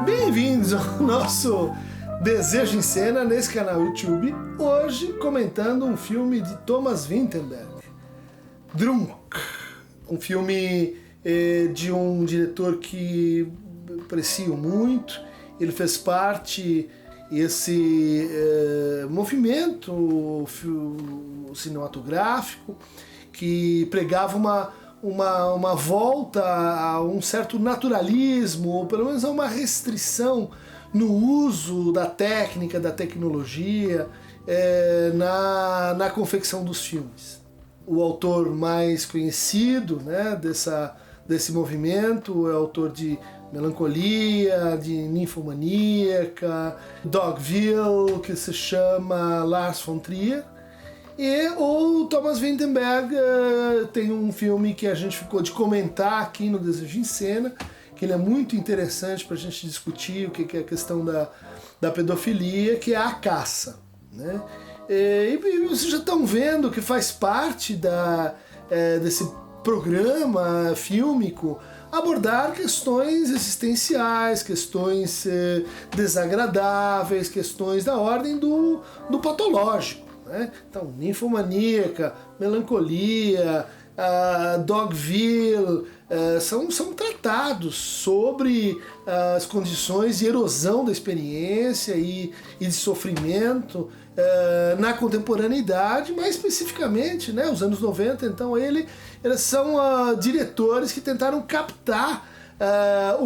Bem-vindos ao nosso Desejo em Cena nesse canal YouTube. Hoje comentando um filme de Thomas Vinterberg, Drunk, um filme de um diretor que aprecio muito. Ele fez parte desse movimento cinematográfico que pregava uma volta a um certo naturalismo, ou pelo menos a uma restrição no uso da técnica, da tecnologia, na confecção dos filmes. O autor mais conhecido, né, desse movimento é o autor de Melancolia, de Ninfomaníaca, Dogville, que se chama Lars von Trier. E o Thomas Vinterberg tem um filme que a gente ficou de comentar aqui no Desejo em Cena, que ele é muito interessante para a gente discutir o que é a questão da pedofilia, que é A Caça, né? E vocês já estão vendo que faz parte desse programa fílmico abordar questões existenciais, questões desagradáveis, questões da ordem do patológico. Então, Ninfomaníaca, Melancolia, Dogville, são tratados sobre as condições de erosão da experiência e de sofrimento na contemporaneidade, mais especificamente, né, os anos 90. Então eles são diretores que tentaram captar a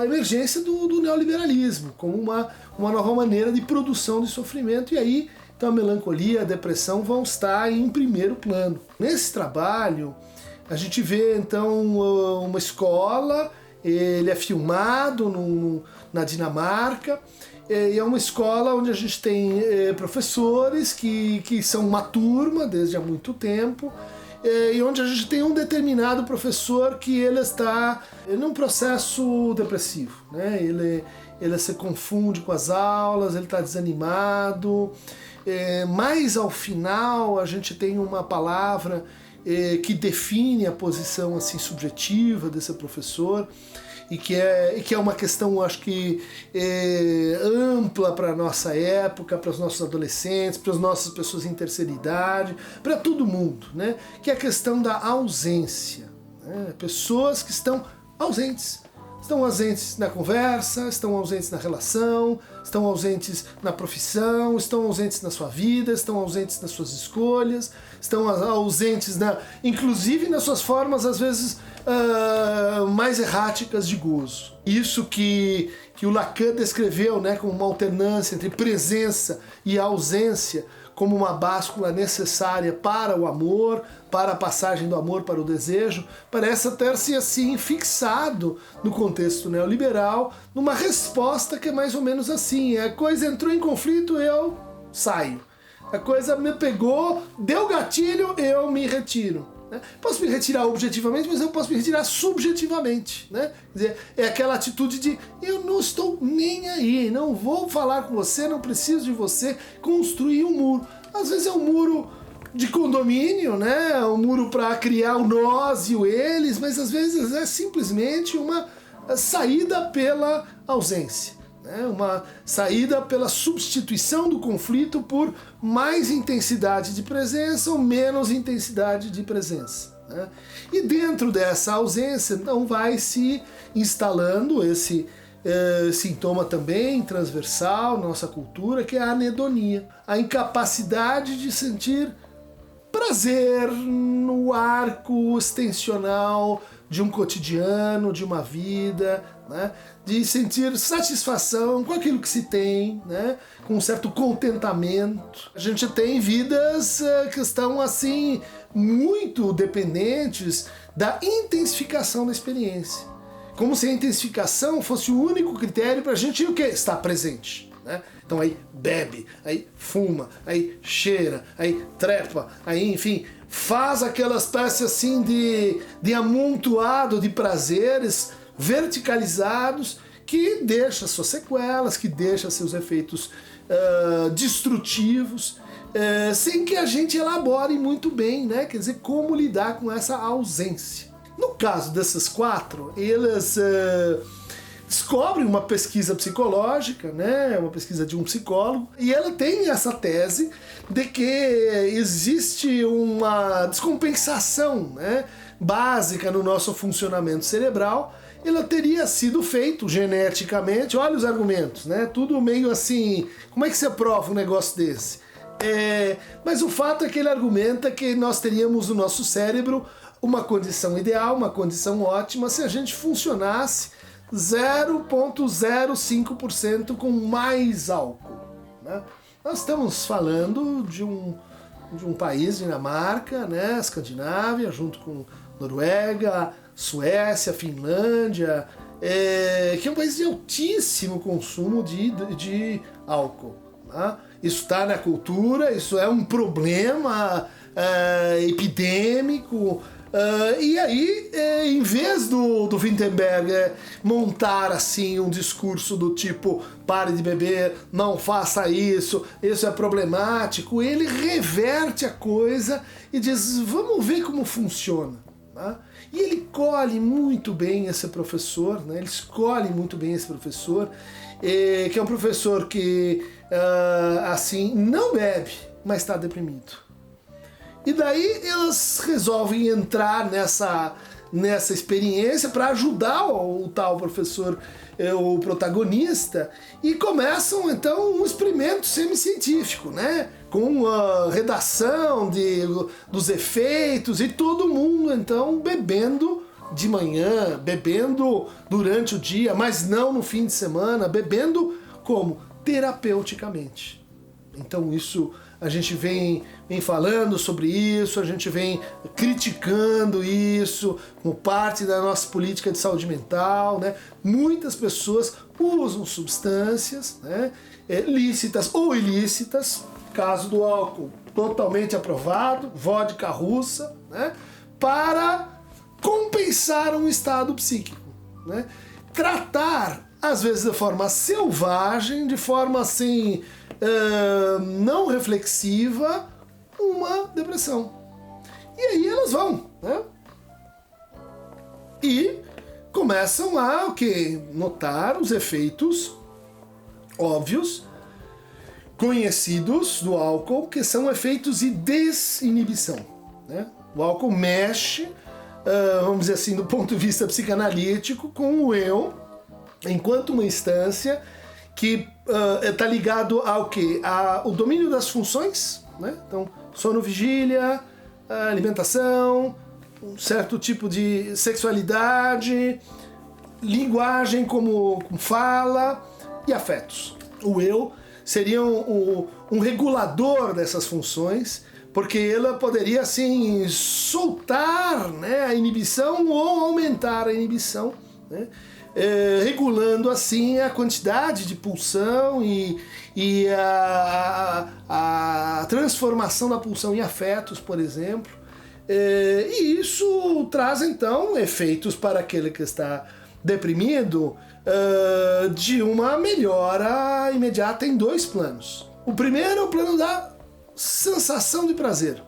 emergência do neoliberalismo como uma nova maneira de produção de sofrimento, e aí então a melancolia, a depressão vão estar em primeiro plano. Nesse trabalho, a gente vê então uma escola, ele é filmado na Dinamarca, e é uma escola onde a gente tem professores que são uma turma desde há muito tempo, e onde a gente tem um determinado professor que ele está num processo depressivo, né? Ele se confunde com as aulas, ele está desanimado. Mas ao final a gente tem uma palavra que define a posição assim subjetiva desse professor, e que é uma questão, acho que ampla para a nossa época, para os nossos adolescentes, para as nossas pessoas em terceira idade, para todo mundo, né? Que é a questão da ausência, né? Pessoas que estão ausentes na conversa, estão ausentes na relação, estão ausentes na profissão, estão ausentes na sua vida, estão ausentes nas suas escolhas, estão ausentes inclusive nas suas formas, às vezes, mais erráticas de gozo. Isso que o Lacan descreveu, né, como uma alternância entre presença e ausência, como uma báscula necessária para o amor, para a passagem do amor para o desejo, parece ter-se assim fixado no contexto neoliberal, numa resposta que é mais ou menos assim: a coisa entrou em conflito, eu saio. A coisa me pegou, deu gatilho, eu me retiro. Posso me retirar objetivamente, mas eu posso me retirar subjetivamente, né? Quer dizer, é aquela atitude de eu não estou nem aí, não vou falar com você, não preciso de você, construir um muro. Às vezes é um muro de condomínio, né? Um muro para criar o nós e o eles, mas às vezes é simplesmente uma saída pela ausência, né? Uma saída pela substituição do conflito por mais intensidade de presença ou menos intensidade de presença, né? E dentro dessa ausência, então, vai se instalando esse sintoma também transversal na nossa cultura, que é a anedonia, a incapacidade de sentir prazer no arco extensional de um cotidiano, de uma vida, né? De sentir satisfação com aquilo que se tem, né? Com um certo contentamento. A gente tem vidas que estão assim muito dependentes da intensificação da experiência. Como se a intensificação fosse o único critério para a gente o quê? Estar presente, né? Então aí bebe, aí fuma, aí cheira, aí trepa, aí enfim, faz aquela espécie assim de amontoado de prazeres verticalizados que deixa suas sequelas, que deixa seus efeitos destrutivos, sem que a gente elabore muito bem, né? Quer dizer, como lidar com essa ausência. No caso desses quatro, eles descobre uma pesquisa psicológica, né, uma pesquisa de um psicólogo, e ela tem essa tese de que existe uma descompensação, né, básica no nosso funcionamento cerebral. Ela teria sido feito geneticamente, olha os argumentos, né, tudo meio assim, como é que você prova um negócio desse? Mas o fato é que ele argumenta que nós teríamos no nosso cérebro uma condição ideal, uma condição ótima, se a gente funcionasse 0,05% com mais álcool, né? Nós estamos falando de um país, Dinamarca, né, Escandinávia, junto com Noruega, Suécia, Finlândia, que é um país de altíssimo consumo de álcool, né? Isso está na cultura, isso é um problema epidêmico. E aí, em vez do Wittenberg montar assim um discurso do tipo pare de beber, não faça isso é problemático, ele reverte a coisa e diz, vamos ver como funciona, tá? E ele colhe muito bem esse professor, né? Ele escolhe muito bem esse professor, que é um professor que assim não bebe, mas está deprimido. E daí elas resolvem entrar nessa experiência para ajudar o tal professor, o protagonista, e começam então um experimento semi-científico, né? Com a redação dos efeitos e todo mundo então bebendo de manhã, bebendo durante o dia, mas não no fim de semana, bebendo como? Terapeuticamente. Então isso, a gente vem falando sobre isso, a gente vem criticando isso como parte da nossa política de saúde mental, né? Muitas pessoas usam substâncias, né, lícitas ou ilícitas, caso do álcool totalmente aprovado, vodka russa, né, para compensar um estado psíquico, né? Tratar, às vezes de forma selvagem, de forma assim não reflexiva, uma depressão. E aí elas vão, né? E começam a notar os efeitos óbvios, conhecidos do álcool, que são efeitos de desinibição, né? O álcool mexe, vamos dizer assim, do ponto de vista psicanalítico, com o eu, enquanto uma instância que está ligado ao quê? O domínio das funções, né? Então, sono, vigília, alimentação, um certo tipo de sexualidade, linguagem como fala e afetos. O eu seria um regulador dessas funções, porque ela poderia assim soltar, né, a inibição ou aumentar a inibição, né? Regulando assim a quantidade de pulsão e a transformação da pulsão em afetos, por exemplo. E isso traz então efeitos para aquele que está deprimido, de uma melhora imediata em dois planos. O primeiro é o plano da sensação de prazer,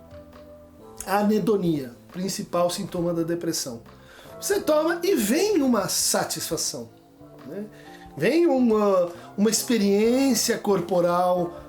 a anedonia, principal sintoma da depressão. Você toma e vem uma satisfação, né? Vem uma experiência corporal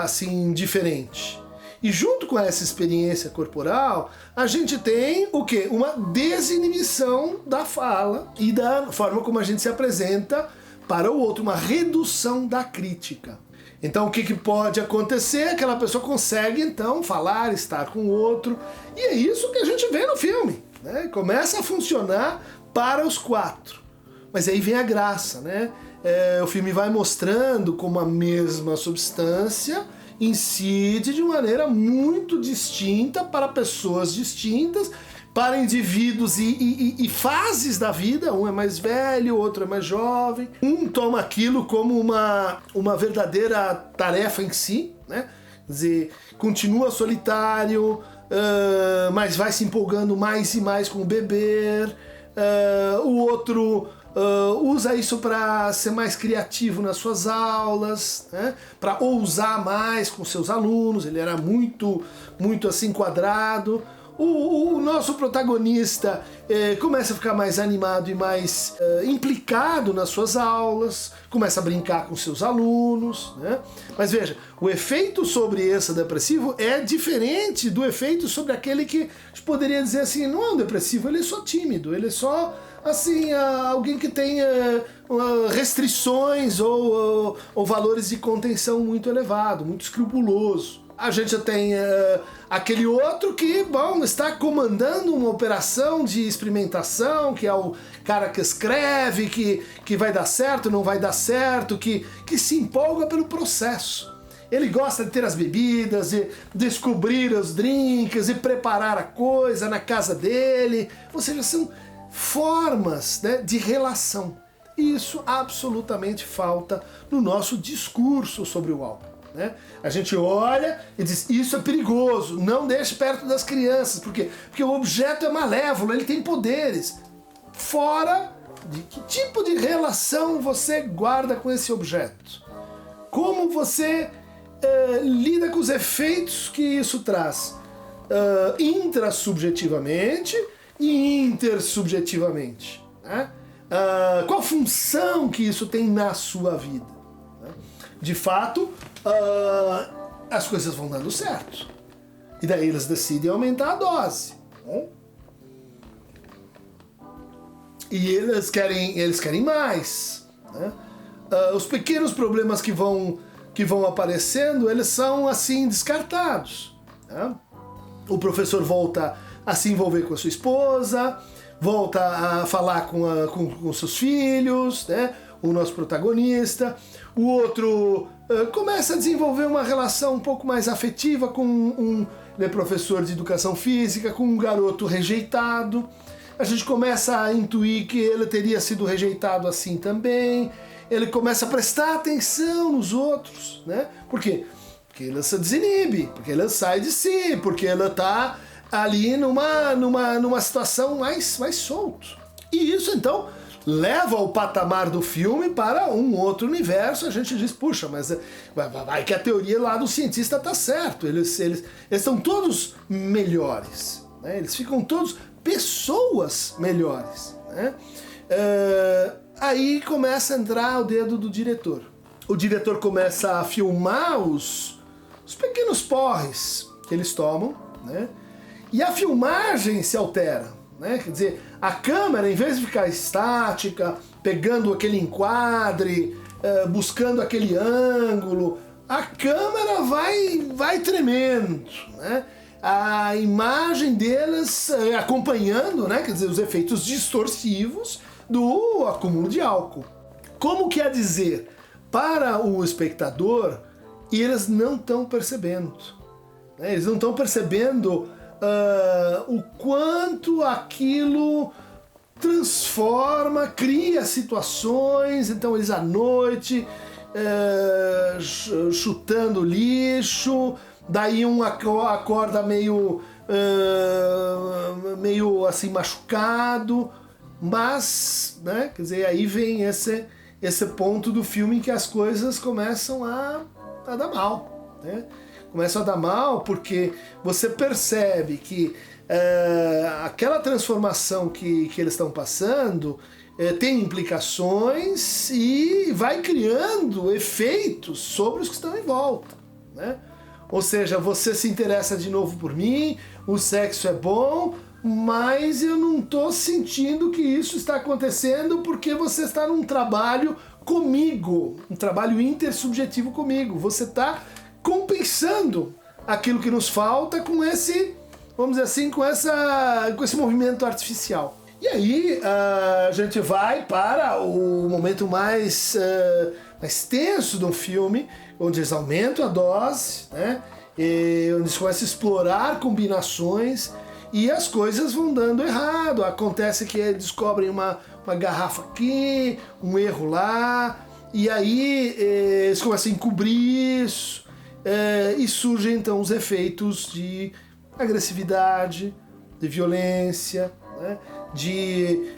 assim diferente. E junto com essa experiência corporal, a gente tem o quê? Uma desinibição da fala e da forma como a gente se apresenta para o outro, uma redução da crítica. Então o que pode acontecer? Aquela pessoa consegue então falar, estar com o outro, e é isso que a gente vê no filme, né? Começa a funcionar para os quatro. Mas aí vem a graça, né? O filme vai mostrando como a mesma substância incide de maneira muito distinta para pessoas distintas, para indivíduos e fases da vida. Um é mais velho, o outro é mais jovem. Um toma aquilo como uma verdadeira tarefa em si, né? Quer dizer, continua solitário, mas vai se empolgando mais e mais com o beber. O outro usa isso para ser mais criativo nas suas aulas, né? Para ousar mais com seus alunos. Ele era muito assim quadrado. O nosso protagonista começa a ficar mais animado e mais implicado nas suas aulas, começa a brincar com seus alunos, né? Mas veja, o efeito sobre esse depressivo é diferente do efeito sobre aquele que a gente poderia dizer assim, não é um depressivo, ele é só tímido, ele é só assim, alguém que tem restrições ou valores de contenção muito elevado, muito escrupuloso. A gente já tem aquele outro que, bom, está comandando uma operação de experimentação, que é o cara que escreve, que vai dar certo, não vai dar certo, que se empolga pelo processo. Ele gosta de ter as bebidas, de descobrir os drinks, e preparar a coisa na casa dele. Ou seja, são formas, né, de relação. Isso absolutamente falta no nosso discurso sobre o álcool. Né? A gente olha e diz, isso é perigoso, não deixe perto das crianças, porque o objeto é malévolo, ele tem poderes. Fora de que tipo de relação você guarda com esse objeto? Como você lida com os efeitos que isso traz? Intrasubjetivamente e intersubjetivamente. Né? Qual função que isso tem na sua vida? Né? De fato, as coisas vão dando certo. E daí eles decidem aumentar a dose. Bom? E eles querem mais. Né? Os pequenos problemas que vão aparecendo, eles são assim descartados. Né? O professor volta a se envolver com a sua esposa, volta a falar com seus filhos, né? O nosso protagonista. O outro começa a desenvolver uma relação um pouco mais afetiva com ele é professor de educação física, com um garoto rejeitado. A gente começa a intuir que ele teria sido rejeitado assim também. Ele começa a prestar atenção nos outros, né? Por quê? Porque ele se desinibe, porque ele sai de si, porque ele está ali numa situação mais solto. E isso, então, leva o patamar do filme para um outro universo. A gente diz, puxa, mas vai que a teoria lá do cientista tá certo. Eles estão todos melhores, né? Eles ficam todos pessoas melhores, né? Aí começa a entrar o dedo do diretor. O diretor começa a filmar os pequenos porres que eles tomam, né? E a filmagem se altera, né? Quer dizer, a câmera, em vez de ficar estática, pegando aquele enquadre, buscando aquele ângulo, a câmera vai tremendo, né? A imagem deles acompanhando, né? Quer dizer, os efeitos distorsivos do acúmulo de álcool. Como quer dizer, para o espectador, eles não estão percebendo, né? Eles não estão percebendo o quanto aquilo transforma, cria situações. Então eles à noite chutando lixo, daí um acorda meio assim machucado, mas, né, quer dizer, aí vem esse ponto do filme em que as coisas começam a dar mal, né? Começam a dar mal porque você percebe que aquela transformação que eles estão passando tem implicações e vai criando efeitos sobre os que estão em volta, né? Ou seja, você se interessa de novo por mim, o sexo é bom, mas eu não estou sentindo que isso está acontecendo porque você está num trabalho comigo, um trabalho intersubjetivo comigo. Você está compensando aquilo que nos falta com esse, vamos dizer assim, com esse movimento artificial. E aí a gente vai para o momento mais tenso do filme, onde eles aumentam a dose, né? E onde eles começam a explorar combinações e as coisas vão dando errado. Acontece que eles descobrem uma garrafa aqui, um erro lá, e aí eles começam a encobrir isso, e surgem então os efeitos de agressividade, de violência, né? De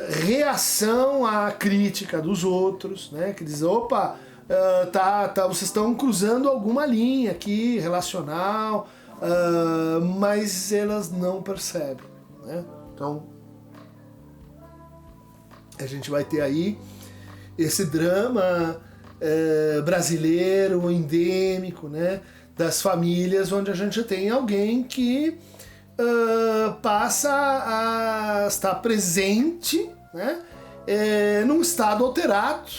reação à crítica dos outros, né? Que diz, opa, vocês estão cruzando alguma linha aqui relacional, mas elas não percebem, né? Então, a gente vai ter aí esse drama brasileiro, endêmico, né? Das famílias onde a gente tem alguém que passa a estar presente, né? Num estado alterado,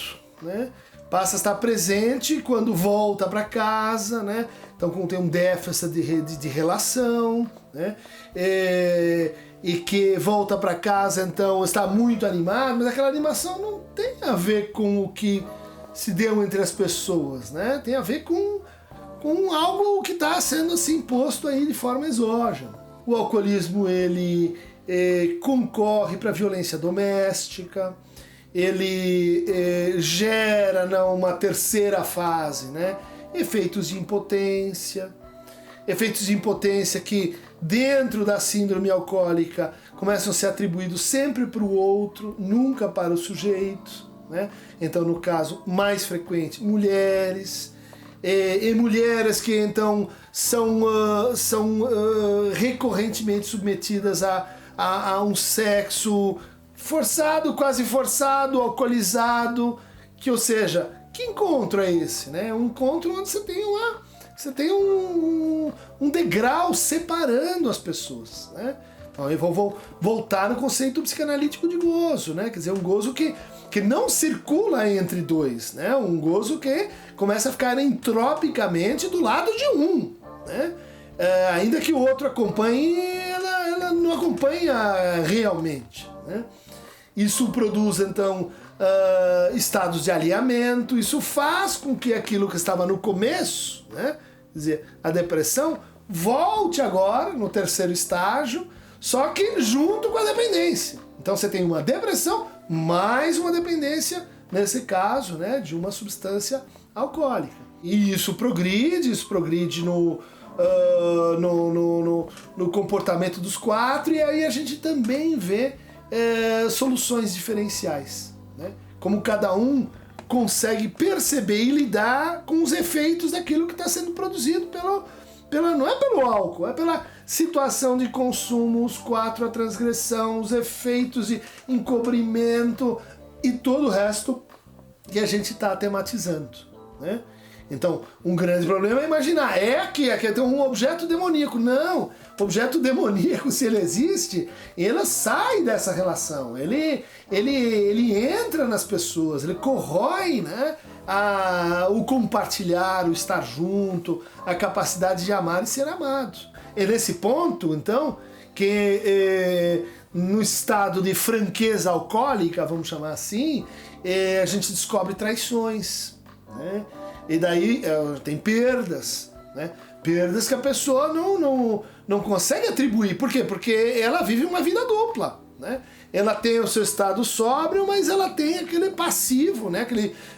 né? Passa a estar presente quando volta para casa, né? Então tem um déficit de relação, né? E que volta para casa, então está muito animado, mas aquela animação não tem a ver com o que se deu entre as pessoas, né? Tem a ver com algo que está sendo assim imposto aí de forma exógena. O alcoolismo, ele concorre para a violência doméstica, ele gera uma terceira fase, né? Efeitos de impotência que dentro da síndrome alcoólica começam a ser atribuídos sempre para o outro, nunca para o sujeito, né? Então, no caso mais frequente, mulheres, e mulheres que então são recorrentemente submetidas a um sexo forçado, quase forçado, alcoolizado, ou seja, que encontro é esse, né? Um encontro onde você tem um degrau separando as pessoas, né? Então eu vou voltar no conceito psicanalítico de gozo, né? Quer dizer, um gozo que não circula entre dois, né? Um gozo que começa a ficar entropicamente do lado de um, né? Ainda que o outro acompanhe, ela não acompanha realmente, né? Isso produz, então, estados de alinhamento, isso faz com que aquilo que estava no começo, né? Quer dizer, a depressão volte agora no terceiro estágio, só que junto com a dependência. Então você tem uma depressão mais uma dependência, nesse caso, né, de uma substância alcoólica. E isso progride no comportamento dos quatro, e aí a gente também vê soluções diferenciais, né? Como cada um consegue perceber e lidar com os efeitos daquilo que está sendo produzido não é pelo álcool, é pela situação de consumo, os quatro, a transgressão, os efeitos de encobrimento e todo o resto que a gente está tematizando, né? Então, um grande problema é imaginar, que tem um objeto demoníaco. Não, o objeto demoníaco, se ele existe, ele sai dessa relação, ele entra nas pessoas, ele corrói, né, o compartilhar, o estar junto, a capacidade de amar e ser amado. É nesse ponto, então, que no estado de franqueza alcoólica, vamos chamar assim, a gente descobre traições, né? E daí tem perdas, né? Perdas que a pessoa não consegue atribuir. Por quê? Porque ela vive uma vida dupla, né? Ela tem o seu estado sóbrio, mas ela tem aquele passivo, né?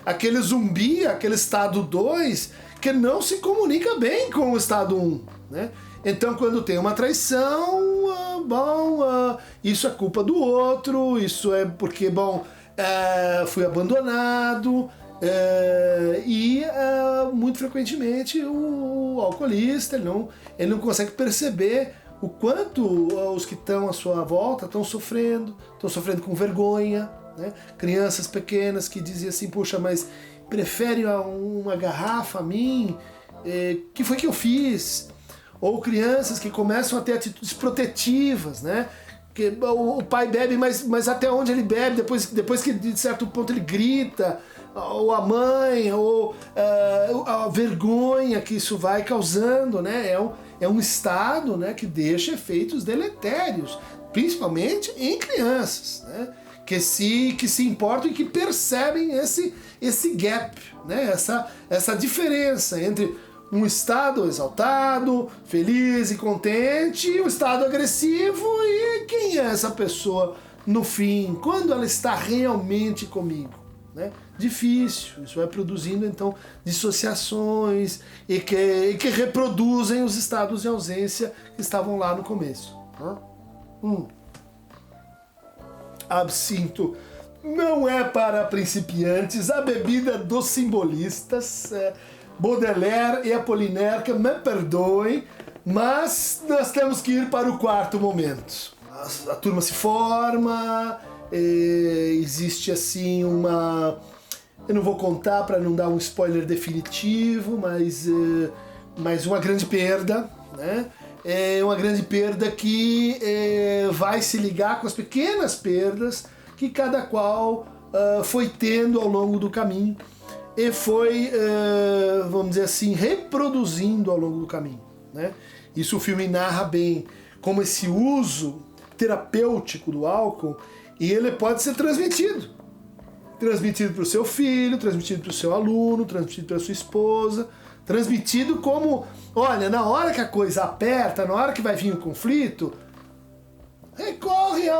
Aquele zumbi, aquele estado 2, que não se comunica bem com o estado 1, né? Então, quando tem uma traição, isso é culpa do outro, isso é porque, fui abandonado. Muito frequentemente o alcoolista ele não consegue perceber o quanto os que estão à sua volta estão sofrendo com vergonha, né? Crianças pequenas que diziam assim, puxa, mas prefere uma garrafa a mim? Que foi que eu fiz? Ou crianças que começam a ter atitudes protetivas, né? Que o pai bebe, mas até onde ele bebe, depois que de certo ponto ele grita, ou a mãe, ou a vergonha que isso vai causando, né? É um estado, né, que deixa efeitos deletérios, principalmente em crianças, né? Que se importam e que percebem esse gap, né? Essa diferença entre um estado exaltado, feliz e contente, e um estado agressivo, e quem é essa pessoa no fim, quando ela está realmente comigo, né? Difícil, isso vai produzindo então dissociações e que reproduzem os estados de ausência que estavam lá no começo, né? Absinto não é para principiantes, a bebida dos simbolistas. Baudelaire e Apollinaire, que me perdoem, Mas nós temos que ir para o quarto momento. A turma se forma, existe assim uma... Eu não vou contar para não dar um spoiler definitivo, mas uma grande perda, né? É uma grande perda que vai se ligar com as pequenas perdas que cada qual foi tendo ao longo do caminho e foi, vamos dizer assim, reproduzindo ao longo do caminho, né? Isso o filme narra bem, como esse uso terapêutico do álcool, e ele pode ser transmitido para o seu filho, transmitido para o seu aluno, transmitido para a sua esposa, transmitido como, olha, na hora que a coisa aperta, na hora que vai vir o conflito, recorre a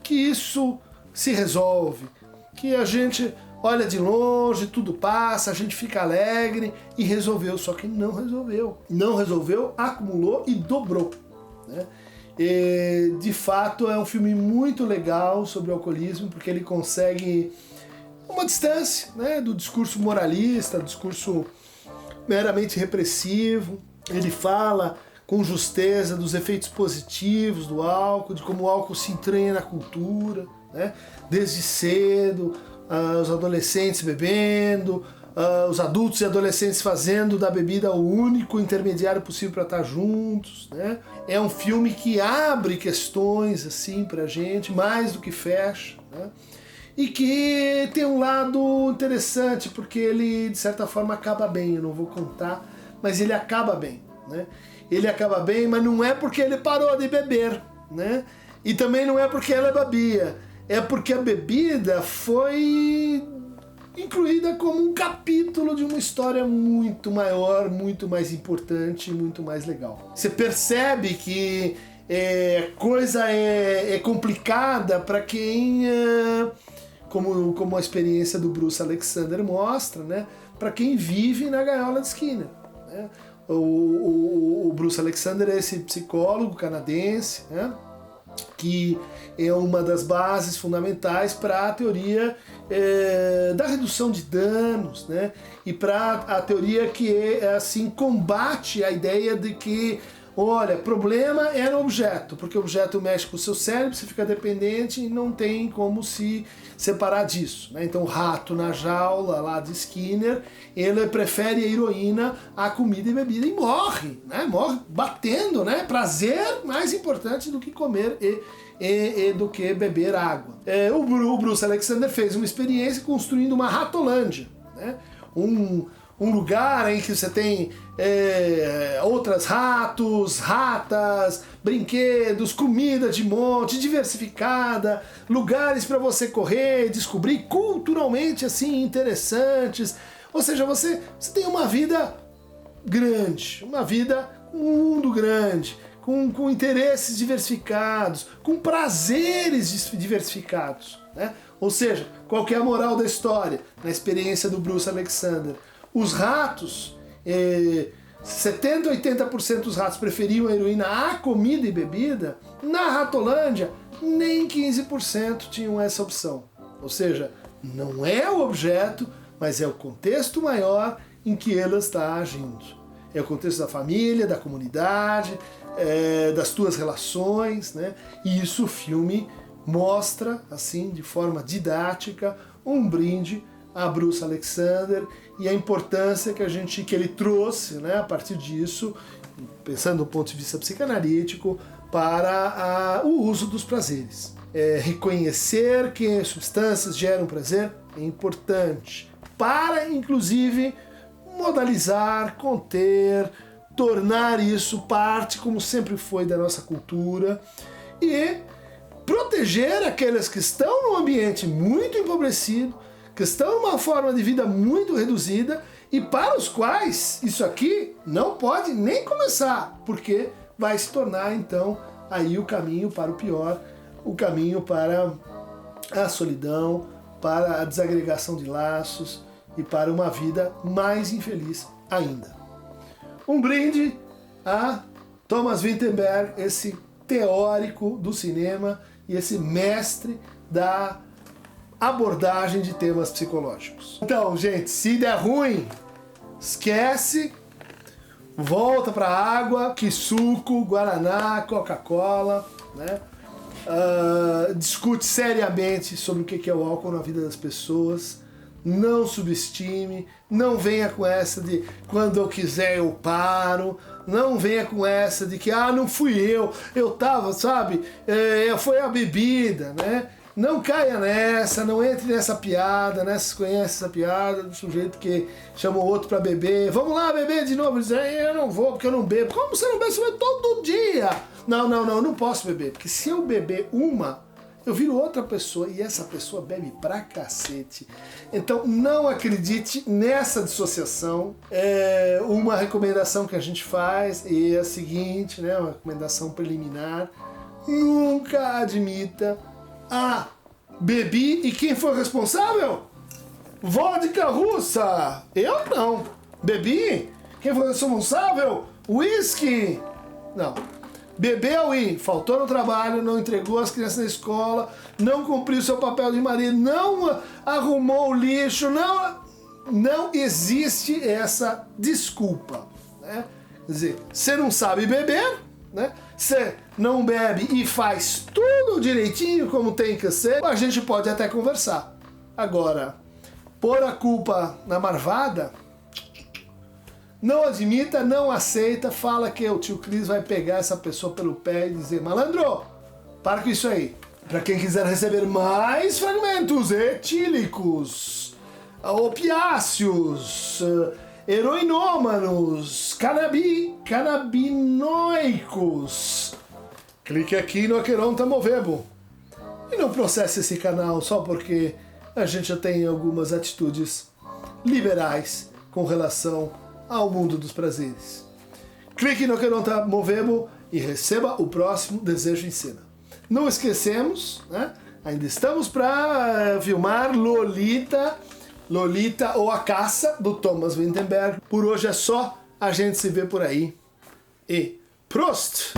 que isso se resolve, que a gente olha de longe, tudo passa, a gente fica alegre e resolveu, só que não resolveu. Não resolveu, acumulou e dobrou, né? E, de fato, é um filme muito legal sobre o alcoolismo, porque ele consegue uma distância, né, do discurso moralista, do discurso meramente repressivo. Ele fala com justeza dos efeitos positivos do álcool, de como o álcool se entranha na cultura, né, desde cedo, os adolescentes bebendo, os adultos e adolescentes fazendo da bebida o único intermediário possível para estar juntos, né? É um filme que abre questões assim pra gente, mais do que fecha, né? E que tem um lado interessante, porque ele de certa forma acaba bem, eu não vou contar, mas ele acaba bem, né? Ele acaba bem, mas não é porque ele parou de beber, né? E também não é porque ela bebia, é porque a bebida foi incluída como um capítulo de uma história muito maior, muito mais importante, muito mais legal. Você percebe que coisa é complicada para quem, como a experiência do Bruce Alexander mostra, né? Para quem vive na gaiola de Skinner, né? O Bruce Alexander é esse psicólogo canadense, né? Que é uma das bases fundamentais para a teoria da redução de danos, né? E para a teoria que assim combate a ideia de que, olha, problema é no objeto, porque o objeto mexe com o seu cérebro, você fica dependente e não tem como se separar disso, né? Então o rato na jaula lá de Skinner, ele prefere a heroína à comida e bebida e morre, né? Morre batendo, né? Prazer mais importante do que comer e do que beber água. O Bruce Alexander fez uma experiência construindo uma ratolândia, né? Um lugar em que você tem outros ratos, ratas, brinquedos, comida de monte, diversificada, lugares para você correr, descobrir culturalmente assim interessantes. Ou seja, você tem uma vida grande, um mundo grande, com interesses diversificados, com prazeres diversificados, né? Ou seja, qual que é a moral da história? Na experiência do Bruce Alexander, os ratos, 70% 80% dos ratos preferiam a heroína à comida e bebida. Na Ratolândia, nem 15% tinham essa opção. Ou seja, não é o objeto, mas é o contexto maior em que ela está agindo. É o contexto da família, da comunidade, das tuas relações, né? E isso o filme mostra, assim, de forma didática, um brinde a Bruce Alexander e a importância que ele trouxe, né, a partir disso, pensando do ponto de vista psicanalítico, para o uso dos prazeres. Reconhecer que substâncias geram prazer é importante para, inclusive, modalizar, conter, tornar isso parte, como sempre foi, da nossa cultura e proteger aqueles que estão num ambiente muito empobrecido, que estão numa forma de vida muito reduzida e para os quais isso aqui não pode nem começar, porque vai se tornar então aí o caminho para o pior, o caminho para a solidão, para a desagregação de laços e para uma vida mais infeliz ainda. Um brinde a Thomas Vinterberg, esse teórico do cinema e esse mestre da abordagem de temas psicológicos. Então, gente, se der ruim, esquece, Volta para água, que suco, guaraná, Coca-Cola, né? Discute seriamente sobre o que é o álcool na vida das pessoas. Não subestime, não venha com essa de quando eu quiser eu paro, não venha com essa de que não fui eu tava, sabe, foi a bebida, né? Não caia nessa, não entre nessa piada, né? Vocês conhecem essa piada do sujeito que chama o outro pra beber. Vamos lá beber de novo. Ele diz, eu não vou porque eu não bebo. Como você não bebe? Você bebe todo dia. Não, eu não posso beber. Porque se eu beber uma, eu viro outra pessoa e essa pessoa bebe pra cacete. Então não acredite nessa dissociação. Uma recomendação que a gente faz é a seguinte, né? Uma recomendação preliminar. Nunca admita bebi e quem foi responsável? Vodka russa! Eu não. Bebi? Quem foi responsável? Whisky? Não. Bebeu e faltou no trabalho, não entregou as crianças na escola, não cumpriu seu papel de marido, não arrumou o lixo, não existe essa desculpa, né? Quer dizer, você não sabe beber, né? Você não bebe e faz tudo direitinho como tem que ser, a gente pode até conversar. Agora, pôr a culpa na marvada, não admita, não aceita, fala que o tio Cris vai pegar essa pessoa pelo pé e dizer, malandro, para com isso aí. Para quem quiser receber mais fragmentos etílicos, opiáceos, heroinômanos, canabinoicos, clique aqui no Aqueronta Movebo. E não processe esse canal só porque a gente já tem algumas atitudes liberais com relação ao mundo dos prazeres. Clique no Aqueronta Movebo e receba o próximo Desejo Ensina. Não esquecemos, né? Ainda estamos para filmar Lolita ou A Caça, do Thomas Vinterberg. Por hoje é só, a gente se vê por aí. E Prost!